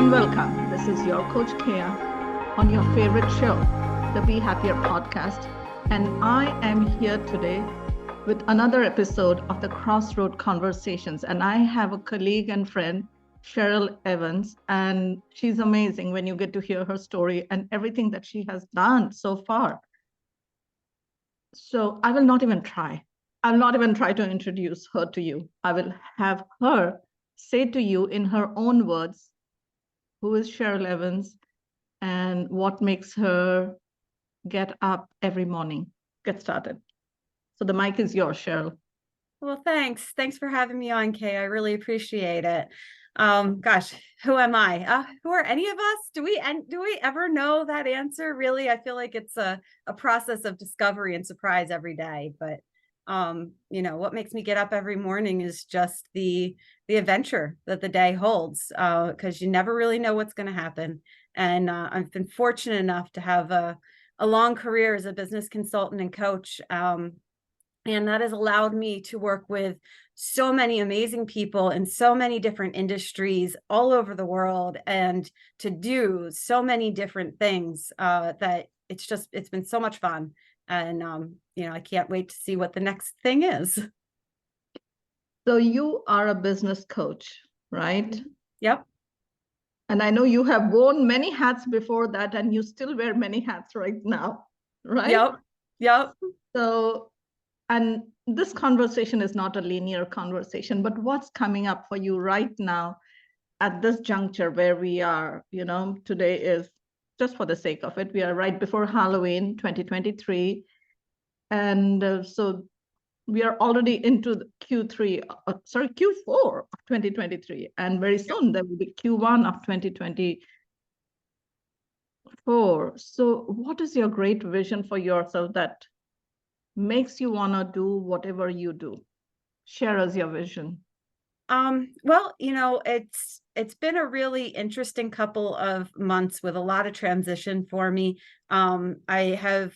and welcome. This is your Coach Keya on your favorite show, the Be Happier podcast. And I am here today with another episode of the Crossroad Conversations. And I have a colleague and friend, Cheryl Evans, and she's amazing when you get to hear her story and everything that she has done so far. So I will not even try. I'll not even try to introduce her to you. I will have her say to you in her own words, who is Cheryl Evans and what makes her get up every morning. Get started. So the mic is yours, Cheryl. Well, thanks. Thanks for having me on, Kay. I really appreciate it. Gosh, who am I? Who are any of us? Do we ever know that answer? Really, I feel like it's a process of discovery and surprise every day. But what makes me get up every morning is just the adventure that the day holds, because you never really know what's going to happen. And I've been fortunate enough to have a long career as a business consultant and coach. And that has allowed me to work with so many amazing people in so many different industries all over the world, and to do so many different things that it's been so much fun. And, I can't wait to see what the next thing is. So you are a business coach, right? Yep. And I know you have worn many hats before that, and you still wear many hats right now, right? Yep. So, and this conversation is not a linear conversation, but what's coming up for you right now at this juncture where we are? Today is, just for the sake of it, we are right before Halloween 2023. And so we are already into the Q4 of 2023. And very soon there will be Q1 of 2024. So what is your great vision for yourself that makes you want to do whatever you do? Share us your vision. Well, it's been a really interesting couple of months with a lot of transition for me. I have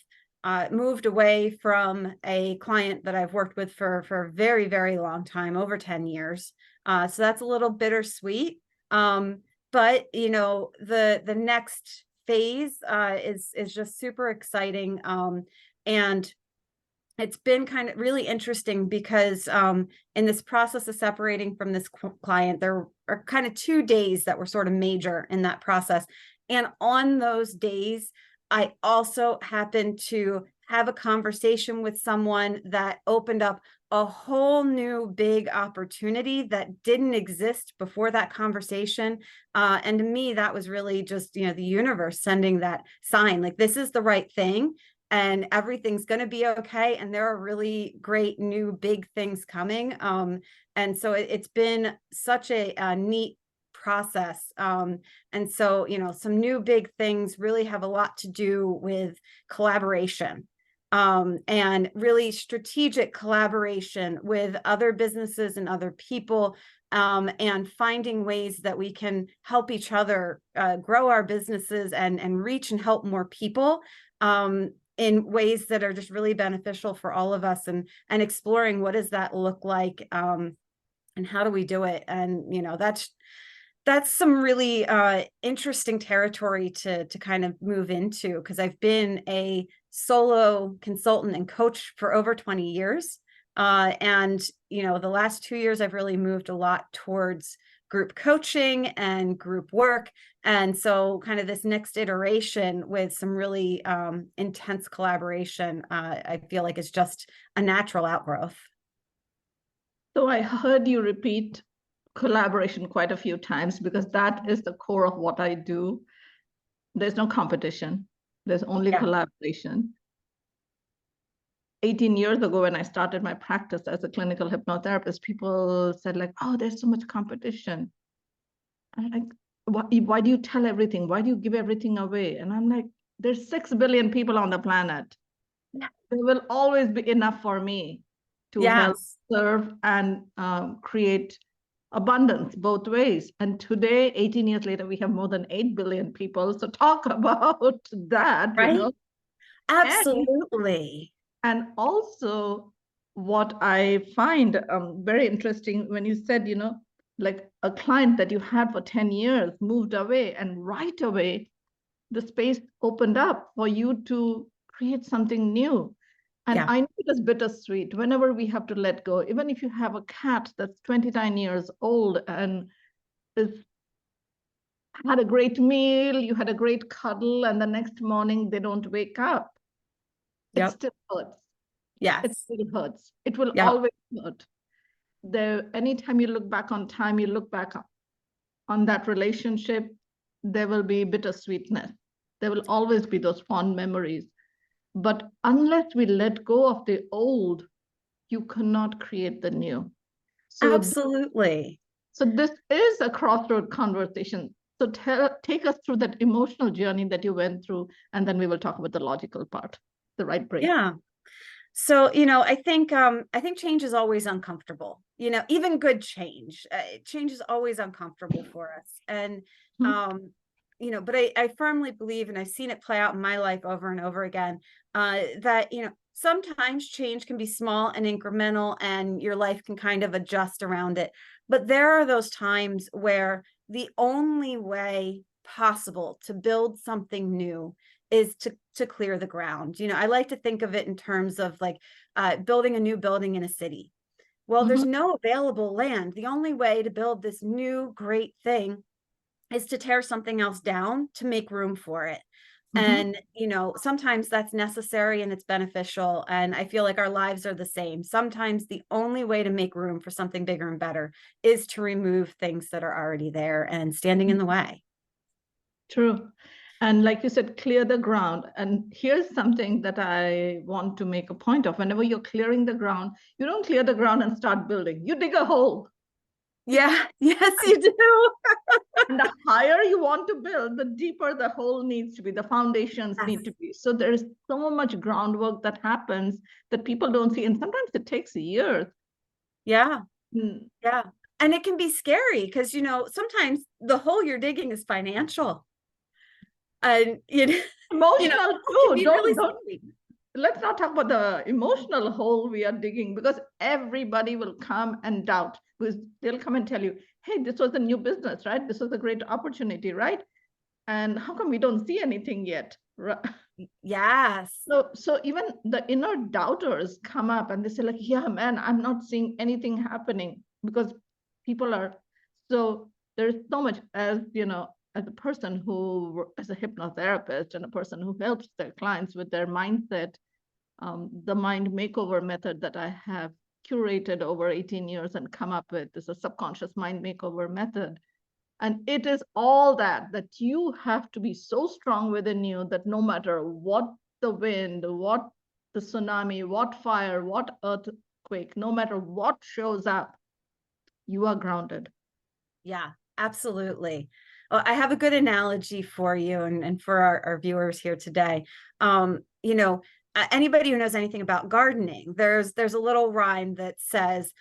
moved away from a client that I've worked with for a very, very long time, over 10 years. So that's a little bittersweet. But the next phase is just super exciting. And it's been kind of really interesting because in this process of separating from this client, there are kind of 2 days that were sort of major in that process. And on those days, I also happened to have a conversation with someone that opened up a whole new big opportunity that didn't exist before that conversation. And to me, that was really just, the universe sending that sign, like, this is the right thing. And everything's going to be okay. And there are really great new big things coming. And so it's been such a neat process. And so, some new big things really have a lot to do with collaboration, and really strategic collaboration with other businesses and other people, and finding ways that we can help each other grow our businesses and reach and help more people. In ways that are just really beneficial for all of us, and exploring what does that look like, and how do we do it? And, that's some really interesting territory to kind of move into, because I've been a solo consultant and coach for over 20 years. And, the last 2 years, I've really moved a lot towards group coaching and group work. And so kind of this next iteration with some really intense collaboration, I feel like is just a natural outgrowth. So I heard you repeat collaboration quite a few times, because that is the core of what I do. There's no competition. There's only collaboration. 18 years ago, when I started my practice as a clinical hypnotherapist, people said, like, oh, there's so much competition. And I'm like, why do you tell everything? Why do you give everything away? And I'm like, there's 6 billion people on the planet. There will always be enough for me to help serve and create abundance both ways. And today, 18 years later, we have more than 8 billion people. So talk about that, right? Absolutely. And also what I find very interesting when you said, like a client that you had for 10 years moved away, and right away, the space opened up for you to create something new. And Yeah, I know it is bittersweet whenever we have to let go, even if you have a cat that's 29 years old and is had a great meal, you had a great cuddle, and the next morning they don't wake up. It yep, still hurts. It yes, still hurts. It will yep, always hurt. Anytime you look back on time, you look back on that relationship, there will be bittersweetness. There will always be those fond memories. But unless we let go of the old, you cannot create the new. So, absolutely. so this is a crossroad conversation. So take us through that emotional journey that you went through, and then we will talk about the logical part, the right brain. Yeah. So, I think change is always uncomfortable. Even good change, change is always uncomfortable for us. And, Mhm. but I firmly believe, and I've seen it play out in my life over and over again, that, sometimes change can be small and incremental and your life can kind of adjust around it. But there are those times where the only way possible to build something new is to clear the ground. I like to think of it in terms of like building a new building in a city. Well, there's Mhm. no available land. The only way to build this new great thing is to tear something else down to make room for it. Mhm. And, sometimes that's necessary and it's beneficial. And I feel like our lives are the same. Sometimes the only way to make room for something bigger and better is to remove things that are already there and standing in the way. True. And like you said, clear the ground. And here's something that I want to make a point of. Whenever you're clearing the ground, you don't clear the ground and start building. You dig a hole. Yeah. Yes, you do. And the higher you want to build, the deeper the hole needs to be, the foundations Yes. need to be. So there is so much groundwork that happens that people don't see. And sometimes it takes years. Yeah. Mm. Yeah. And it can be scary because, sometimes the hole you're digging is financial. And, Emotional it can too. be really Don't scary. let's not talk about the emotional hole we are digging, because everybody will come and doubt, because they'll come and tell you, hey, this was a new business, right? This was a great opportunity, right? And how come we don't see anything yet? Yes. So even the inner doubters come up and they say like, yeah, man, I'm not seeing anything happening, because people are, so there's so much, as as a person who, as a hypnotherapist and a person who helps their clients with their mindset, the Mind Makeover method that I have curated over 18 years and come up with is a subconscious mind makeover method. And it is all that you have to be so strong within you that no matter what the wind, what the tsunami, what fire, what earthquake, no matter what shows up, you are grounded. Yeah, absolutely. Well, I have a good analogy for you and for our viewers here today. Anybody who knows anything about gardening, there's a little rhyme that says,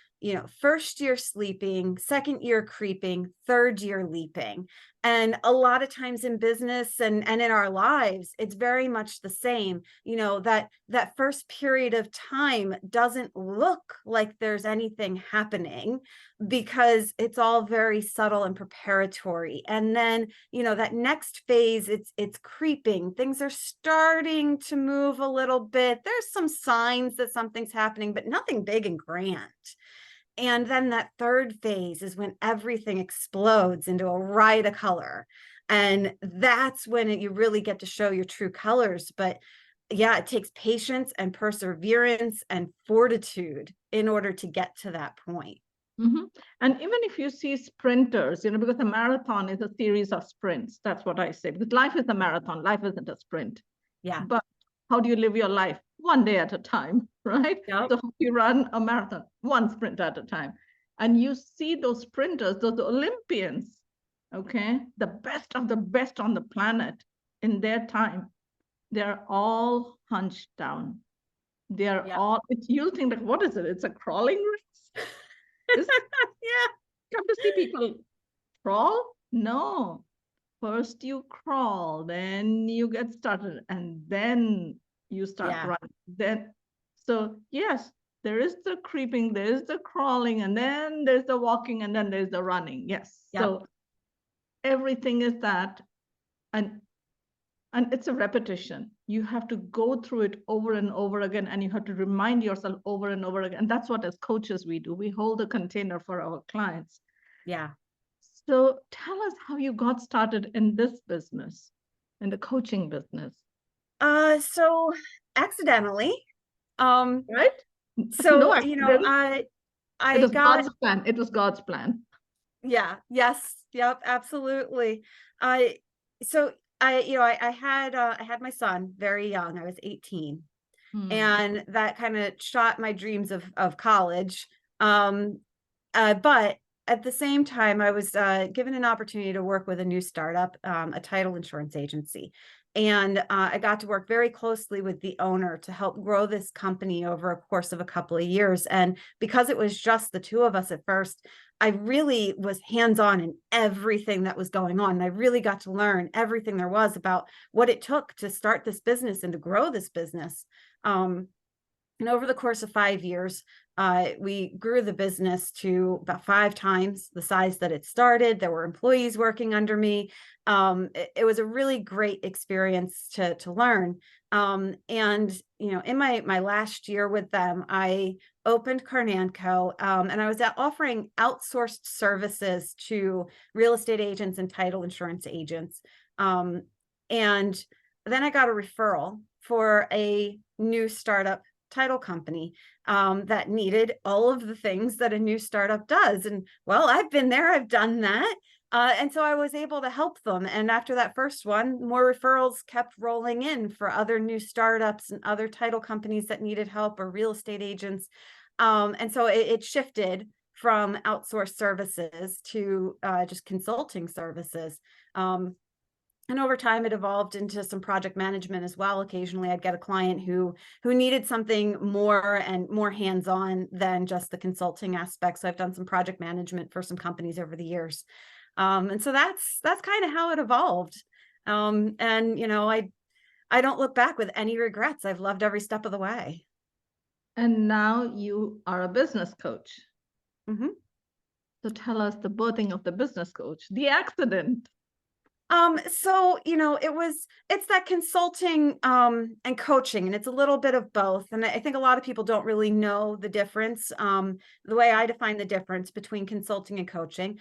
first year sleeping, second year creeping, third year leaping. And a lot of times in business and in our lives, it's very much the same. That first period of time doesn't look like there's anything happening because it's all very subtle and preparatory. And then, that next phase, it's creeping. Things are starting to move a little bit. There's some signs that something's happening, but nothing big and grand. And then that third phase is when everything explodes into a riot of color. And that's when you really get to show your true colors. But yeah, it takes patience and perseverance and fortitude in order to get to that point. Mm-hmm. And even if you see sprinters, because a marathon is a series of sprints, that's what I say, because life is a marathon, life isn't a sprint. Yeah. But how do you live your life? One day at a time, right? Yep. So you run a marathon, one sprint at a time. And you see those sprinters, those Olympians, okay, the best of the best on the planet in their time, they're all hunched down. They're Yeah. all, you'll think like, what is it? It's a crawling race? Is Yeah. come to see people crawl? No. First you crawl, then you get started, and then you start Yeah. running. Then, so yes, There is the creeping, there is the crawling, and then there's the walking, and then there's the running. Yes. Yep. So everything is that. And it's a repetition. You have to go through it over and over again, and you have to remind yourself over and over again. And that's what as coaches we do. We hold a container for our clients. Yeah. So tell us how you got started in this business, in the coaching business. So accidentally, Right? so, No you know, accident. I It was got, God's plan. It was God's plan. yeah, yes, yep, absolutely. So I had my son very young. I was 18. And that kind of shot my dreams of college. But at the same time, I was given an opportunity to work with a new startup, a title insurance agency. And I got to work very closely with the owner to help grow this company over a course of a couple of years. And because it was just the two of us at first, I really was hands-on in everything that was going on. And I really got to learn everything there was about what it took to start this business and to grow this business. And over the course of 5 years, we grew the business to about 5 times the size that it started. There were employees working under me. It was a really great experience to learn. And in my last year with them, I opened Carnanco, and I was offering outsourced services to real estate agents and title insurance agents. And then I got a referral for a new startup title company that needed all of the things that a new startup does. And well, I've been there, I've done that. And so I was able to help them. And after that first one, more referrals kept rolling in for other new startups and other title companies that needed help, or real estate agents. And so it shifted from outsourced services to just consulting services. And over time, it evolved into some project management as well. Occasionally, I'd get a client who needed something more and more hands-on than just the consulting aspect. So I've done some project management for some companies over the years. And so that's kind of how it evolved. And I don't look back with any regrets. I've loved every step of the way. And now you are a business coach. Mm-hmm. So tell us the birthing of the business coach, the accident. So, it's that consulting, and coaching, and it's a little bit of both. And I think a lot of people don't really know the difference. The way I define the difference between consulting and coaching,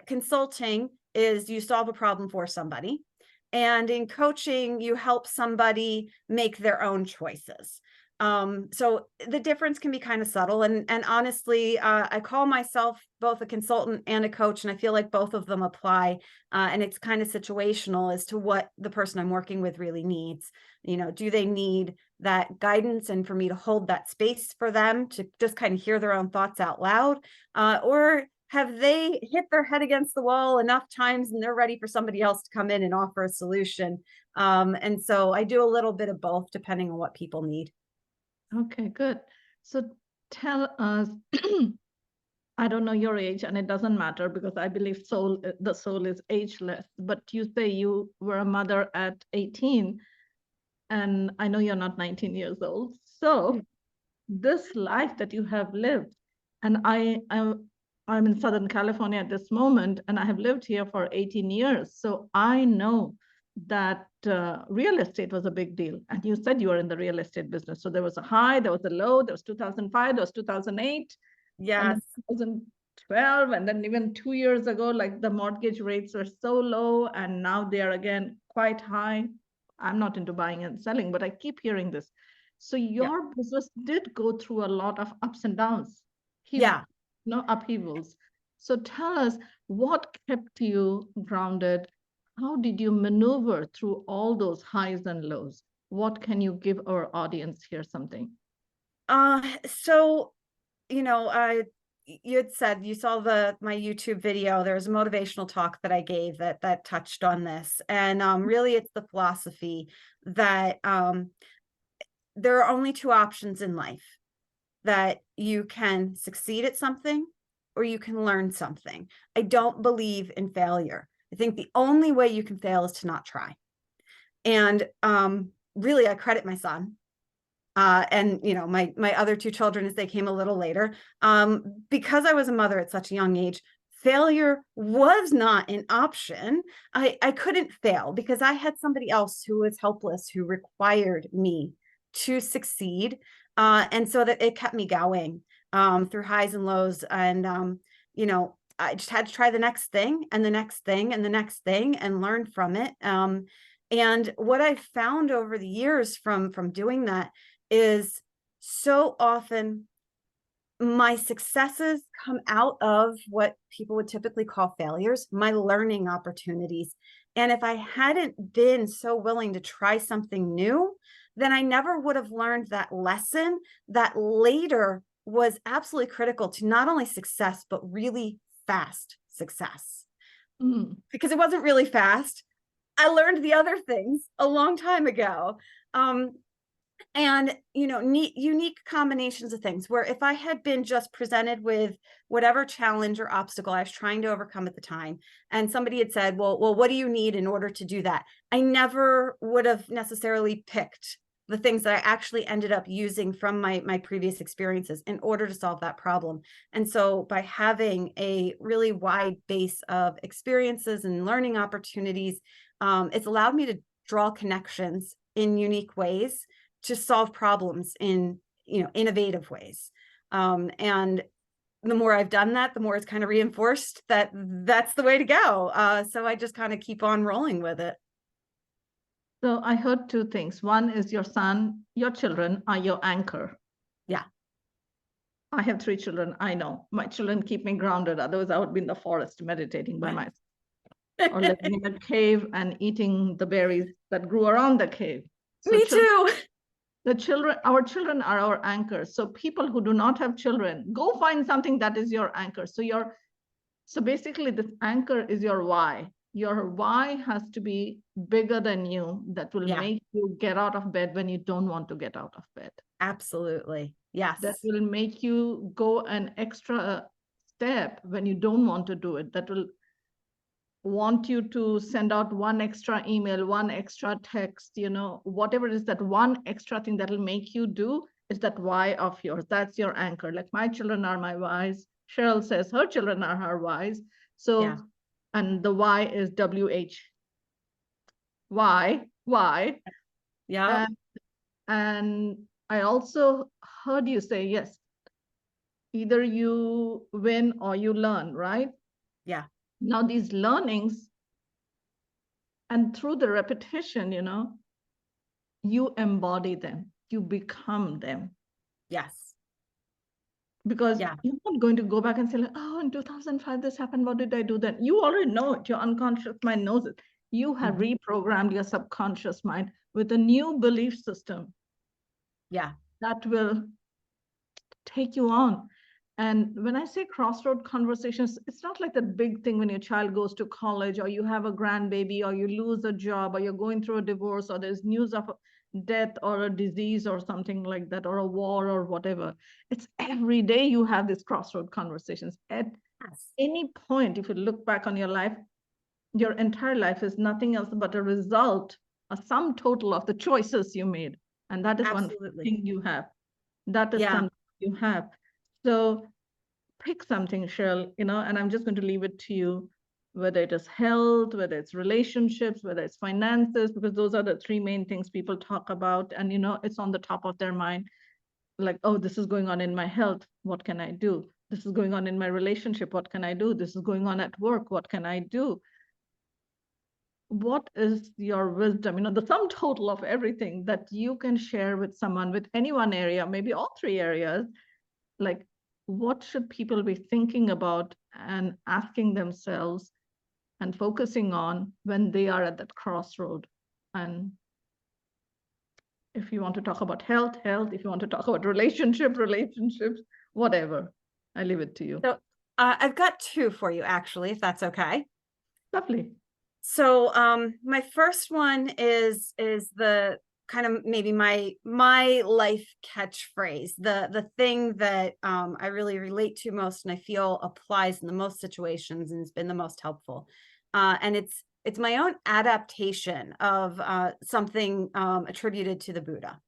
consulting is you solve a problem for somebody. And in coaching, you help somebody make their own choices. So the difference can be kind of subtle. And honestly, I call myself both a consultant and a coach, and I feel like both of them apply. And it's kind of situational as to what the person I'm working with really needs. Do they need that guidance and for me to hold that space for them to just kind of hear their own thoughts out loud? Or have they hit their head against the wall enough times and they're ready for somebody else to come in and offer a solution? And so I do a little bit of both depending on what people need. Okay, good. So tell us, I don't know your age, and it doesn't matter because I believe the soul is ageless. But you say you were a mother at 18, and I know you're not 19 years old. So this life that you have lived, and I'm in Southern California at this moment, and I have lived here for 18 years. So I know that real estate was a big deal. And you said you were in the real estate business. So there was a high, there was a low, there was 2005, there was 2008. Yes. And 2012, and then even 2 years ago, like the mortgage rates were so low, and now they are again quite high. I'm not into buying and selling, but I keep hearing this. So your business did go through a lot of ups and downs. Upheavals. So tell us, what kept you grounded? How did you maneuver through all those highs and lows? What can you give our audience here something? So, you had said you saw my YouTube video. There was a motivational talk that I gave that touched on this. And really it's the philosophy that there are only 2 options in life: that you can succeed at something or you can learn something. I don't believe in failure. I think the only way you can fail is to not try. And really, I credit my son. And, you know, my other two children, as they came a little later, because I was a mother at such a young age, failure was not an option. I couldn't fail because I had somebody else who was helpless, who required me to succeed. And so that it kept me going through highs and lows. And, you know, I just had to try the next thing and the next thing and the next thing and learn from it. And what I found over the years from doing that is so often my successes come out of what people would typically call failures, my learning opportunities. And if I hadn't been so willing to try something new, then I never would have learned that lesson that later was absolutely critical to not only success, but really fast success. Because it wasn't really fast. I learned the other things a long time ago. And, you know, unique combinations of things where if I had been just presented with whatever challenge or obstacle I was trying to overcome at the time, and somebody had said, well, what do you need in order to do that? I never would have necessarily picked the things that I actually ended up using from my previous experiences in order to solve that problem. And so by having a really wide base of experiences and learning opportunities, it's allowed me to draw connections in unique ways to solve problems in, you know, innovative ways. And the more I've done that, the more it's kind of reinforced that that's the way to go. So I just kind of keep on rolling with it. So I heard two things. One is your children are your anchor. Yeah. I have 3 children. I know my children keep me grounded. Otherwise I would be in the forest meditating by myself or living in a cave and eating the berries that grew around the cave. So Me too. Our children are our anchors. So people who do not have children, go find something that is your anchor. So basically this anchor is your why. Your why has to be bigger than you, that will make you get out of bed when you don't want to get out of bed. Absolutely. Yes. That will make you go an extra step when you don't want to do it. That will want you to send out one extra email, one extra text, you know, whatever it is, that one extra thing that will make you do is that why of yours. That's your anchor. Like my children are my whys. Cheryl says her children are her whys. So, and the why is WH. Why? Yeah. And I also heard you say, yes, either you win or you learn, right? Yeah. Now these learnings, and through the repetition, you know, you embody them, you become them. Yes. Because you're not going to go back and say, like, oh, in 2005, this happened. What did I do then? You already know it. Your unconscious mind knows it. You have reprogrammed your subconscious mind with a new belief system. Yeah. That will take you on. And when I say crossroad conversations, it's not like that big thing when your child goes to college or you have a grandbaby or you lose a job or you're going through a divorce or there's news of death or a disease or something like that, or a war or whatever. It's every day you have these crossroad conversations. At any point, if you look back on your life, your entire life is nothing else but a result, a sum total of the choices you made. And that is one thing you have. That is something you have. So pick something, Cheryl, you know, and I'm just going to leave it to you, whether it is health, whether it's relationships, whether it's finances, because those are the 3 main things people talk about. And, you know, it's on the top of their mind. Like, oh, this is going on in my health. What can I do? This is going on in my relationship. What can I do? This is going on at work. What can I do? What is your wisdom, you know, the sum total of everything that you can share with someone with any one area, maybe all 3 areas, like what should people be thinking about and asking themselves and focusing on when they are at that crossroad? And if you want to talk about health, if you want to talk about relationships, whatever, I leave it to you. So I've got 2 for you, actually, if that's okay. Lovely. So my first one is the kind of maybe my life catchphrase, the thing that I really relate to most and I feel applies in the most situations and has been the most helpful. And it's my own adaptation of something attributed to the Buddha.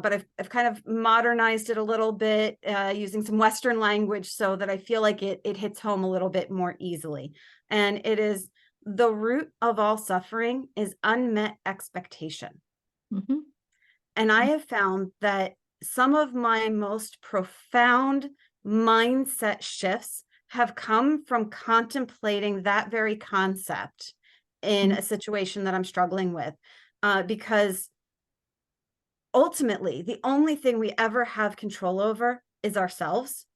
but I've kind of modernized it a little bit, using some Western language so that I feel like it hits home a little bit more easily. And it is, the root of all suffering is unmet expectation. Mm-hmm. And I have found that some of my most profound mindset shifts have come from contemplating that very concept in a situation that I'm struggling with, because ultimately, the only thing we ever have control over is ourselves.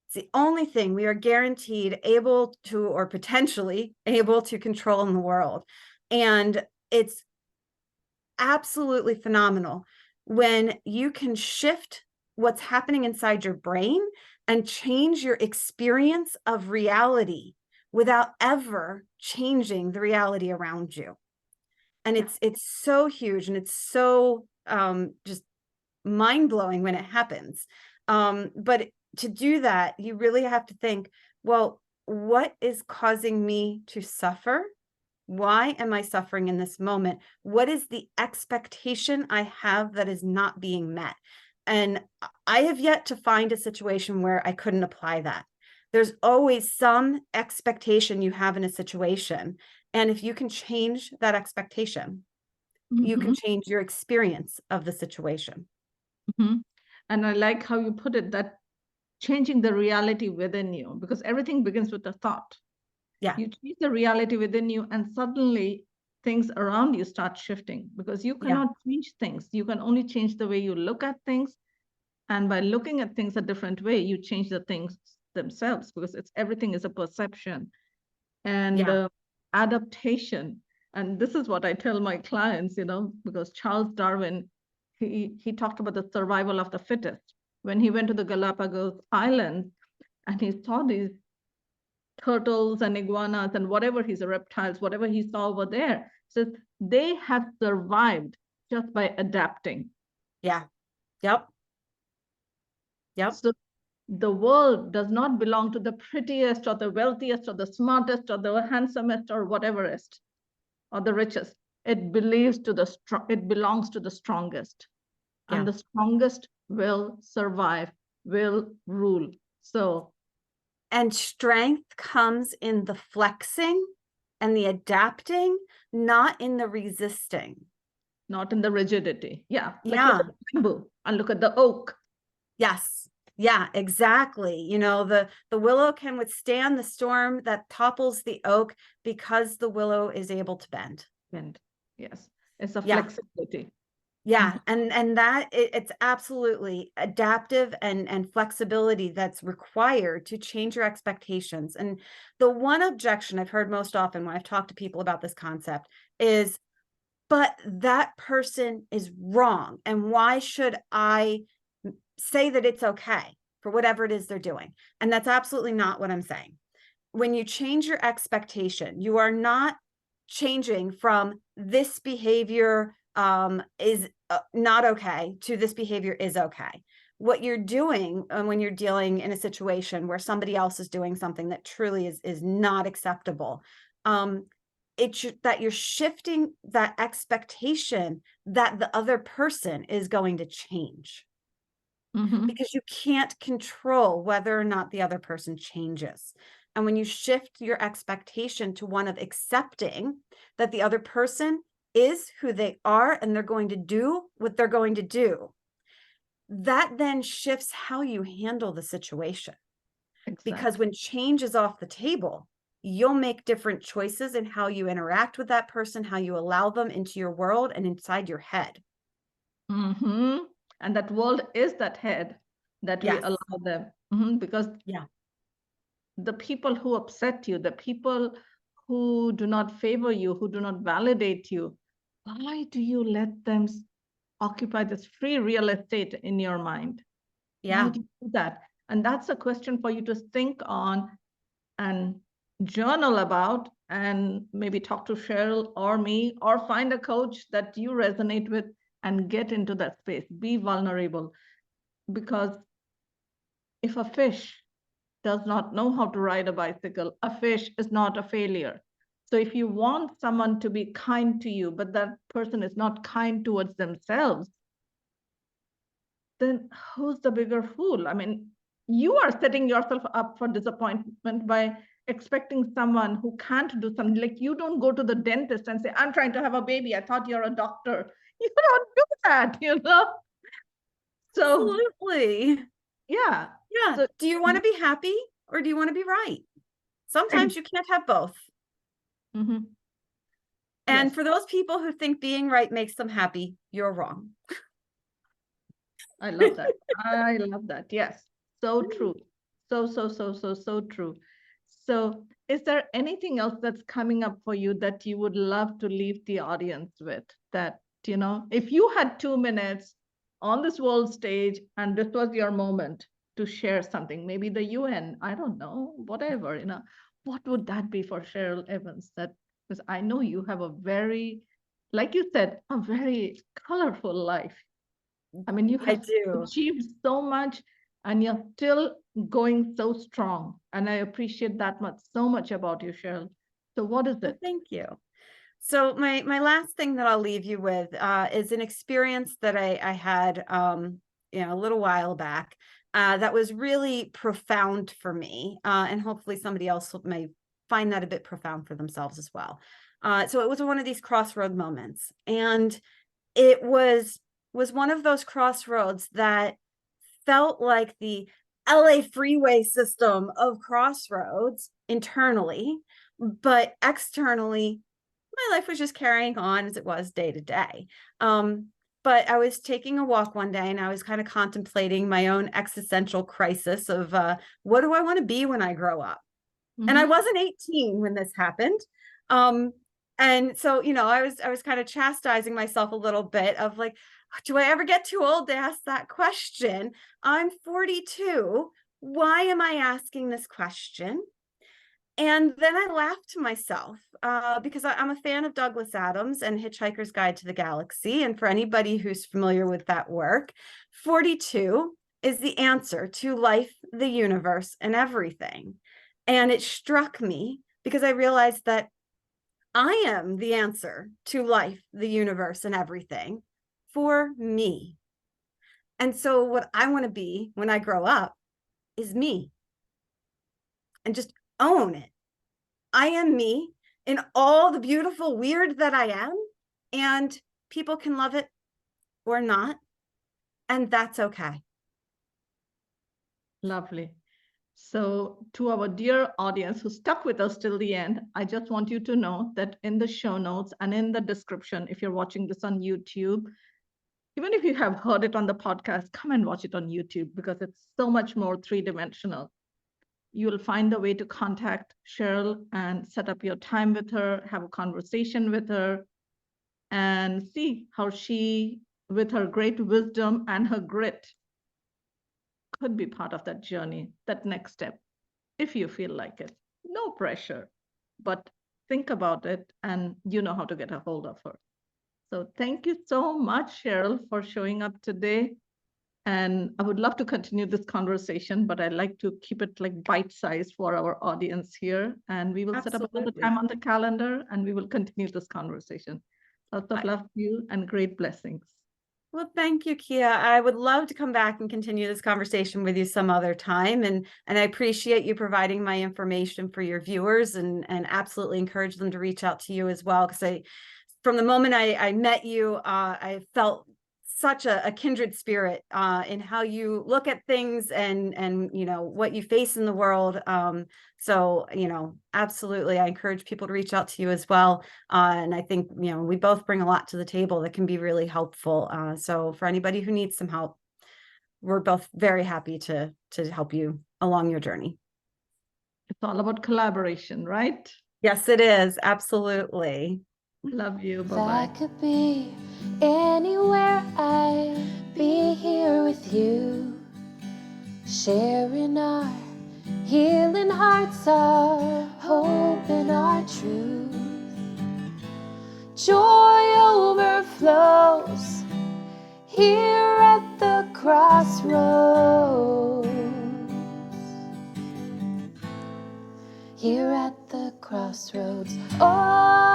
It's the only thing we are guaranteed able to, or potentially able to, control in the world. And it's absolutely phenomenal when you can shift what's happening inside your brain and change your experience of reality without ever changing the reality around you. And it's so huge, and it's so just mind-blowing when it happens. But to do that, you really have to think, well, what is causing me to suffer? Why am I suffering in this moment? What is the expectation I have that is not being met? And I have yet to find a situation where I couldn't apply that. There's always some expectation you have in a situation. And if you can change that expectation, you can change your experience of the situation. And I like how you put it, that changing the reality within you, because everything begins with a thought. Yeah. You change the reality within you, and suddenly things around you start shifting, because you cannot change things. You can only change the way you look at things. And by looking at things a different way, you change the things themselves, because everything is a perception and adaptation. And this is what I tell my clients, because Charles Darwin, he talked about the survival of the fittest. When he went to the Galapagos Islands and he saw these turtles and iguanas and whatever his reptiles, whatever he saw over there, so they have survived just by adapting. Yeah. Yep. So the world does not belong to the prettiest or the wealthiest or the smartest or the handsomest or whateverest or the richest. It belongs to the strongest. And the strongest will survive, will rule. And strength comes in the flexing and the adapting, not in the resisting. Not in the rigidity. Look at the bamboo and look at the oak. Yes. Yeah, exactly. The willow can withstand the storm that topples the oak because the willow is able to bend. Yes. It's a flexibility. Yeah. And that it's absolutely adaptive and flexibility that's required to change your expectations. And the one objection I've heard most often when I've talked to people about this concept is, but that person is wrong. And why should I say that it's okay for whatever it is they're doing? And that's absolutely not what I'm saying. When you change your expectation, you are not changing from this behavior is not okay to this behavior is okay. What you're doing when you're dealing in a situation where somebody else is doing something that truly is not acceptable, it's that you're shifting that expectation that the other person is going to change. Because you can't control whether or not the other person changes. And when you shift your expectation to one of accepting that the other person is who they are and they're going to do what they're going to do, that then shifts how you handle the situation. Exactly. Because when change is off the table, you'll make different choices in how you interact with that person, how you allow them into your world and inside your head. And that world is that head that we allow them. Because the people who upset you, the people who do not favor you, who do not validate you, why do you let them occupy this free real estate in your mind? Why do you do that? And that's a question for you to think on and journal about, and maybe talk to Cheryl or me, or find a coach that you resonate with and get into that space. Be vulnerable. Because if a fish does not know how to ride a bicycle, a fish is not a failure. So if you want someone to be kind to you, but that person is not kind towards themselves, then who's the bigger fool? I mean, you are setting yourself up for disappointment by expecting someone who can't do something. Like, you don't go to the dentist and say, I'm trying to have a baby. I thought you're a doctor. You don't do that, you know? So, Absolutely. yeah. Yeah. So, Do you want to be happy or do you want to be right? Sometimes you can't have both. mhm. And Yes. for those people who think being right makes them happy, you're wrong. I love that. I love that. Yes. So true. So true. So, is there anything else that's coming up for you that you would love to leave the audience with? That, if you had 2 minutes on this world stage and this was your moment to share something, maybe the UN, I don't know, whatever, what would that be for Cheryl Evans? Because I know you have a very, like you said, a very colorful life. I mean, you I have do. achieved so much and you're still going so strong. And I appreciate that so much about you, Cheryl. So what is Well, it? thank you. So my last thing that I'll leave you with is an experience that I had a little while back that was really profound for me, and hopefully somebody else may find that a bit profound for themselves as well. So it was one of these crossroad moments, and it was one of those crossroads that felt like the LA freeway system of crossroads internally, but externally my life was just carrying on as it was day to day. But I was taking a walk one day and I was kind of contemplating my own existential crisis of what do I want to be when I grow up? And I wasn't 18 when this happened. And so, I was kind of chastising myself a little bit of like, do I ever get too old to ask that question? I'm 42. Why am I asking this question? And then I laughed to myself because I'm a fan of Douglas Adams and Hitchhiker's Guide to the Galaxy. And for anybody who's familiar with that work, 42 is the answer to life, the universe, and everything. And it struck me because I realized that I am the answer to life, the universe, and everything for me. And so what I want to be when I grow up is me, and just own it. I am me in all the beautiful weird that I am, and people can love it or not, and that's okay. Lovely. So, to our dear audience who stuck with us till the end, I just want you to know that in the show notes and in the description, if you're watching this on YouTube, even if you have heard it on the podcast, come and watch it on YouTube because it's so much more three-dimensional. You'll find a way to contact Cheryl and set up your time with her, have a conversation with her, and see how she, with her great wisdom and her grit, could be part of that journey, that next step, if you feel like it. No pressure, but think about it and you know how to get a hold of her. So thank you so much, Cheryl, for showing up today. And I would love to continue this conversation, but I like to keep it like bite-sized for our audience here. And we will set up another Absolutely. time on the calendar and we will continue this conversation. Lots of love to you and great blessings. Well, thank you, Keya. I would love to come back and continue this conversation with you some other time. And I appreciate you providing my information for your viewers and absolutely encourage them to reach out to you as well. Because from the moment I met you, I felt such a kindred spirit in how you look at things and what you face in the world. So absolutely, I encourage people to reach out to you as well. And I think we both bring a lot to the table that can be really helpful. So for anybody who needs some help, we're both very happy to help you along your journey. It's all about collaboration, right? Yes, it is. Absolutely. Love you. If Bye-bye. I could be anywhere, I'd be here with you, sharing our healing hearts, our hope and our truth. Joy overflows here at the crossroads. Here at the crossroads. Oh,